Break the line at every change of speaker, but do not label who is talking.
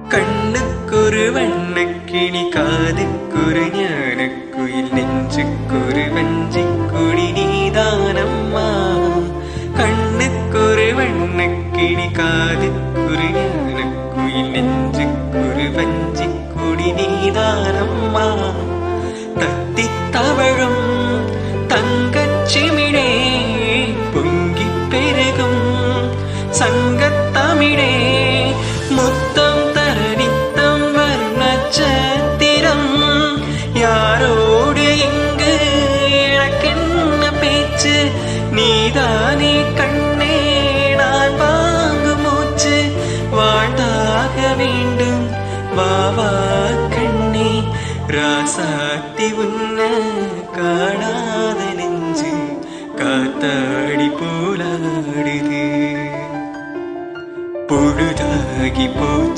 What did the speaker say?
கண்ணுக்கொரு வண்ணக்கிளி காதுக்கொரு ஞானக்குயில் நெஞ்சுக்கொரு வஞ்சிக்கொடி நீதானம்மா. கண்ணுக்கொரு வண்ணக்கிளி காதுக்கொரு ஞானக்குயில் நெஞ்சுக்கொரு வஞ்சிக்கொடி நீதானம்மா. தத்தித் தவழும் தங்கச்சிமிழே பொங்கிப் பெருகும் சங்கத்தமிழே முத்தம் தர நித்தம் வரும் நட்சத்திரம். யாரோடு இங்கு எனக்கென்ன பேச்சு, நீதானே கண்ணே நான் வாங்கும் மூச்சு. வாழ்ந்தாக வேண்டும் வா வா கண்ணே, ராசாத்தி உன்ன காணாத நெஞ்சு காத்தாடி போலாடுது. பொழுதாகி போச்சு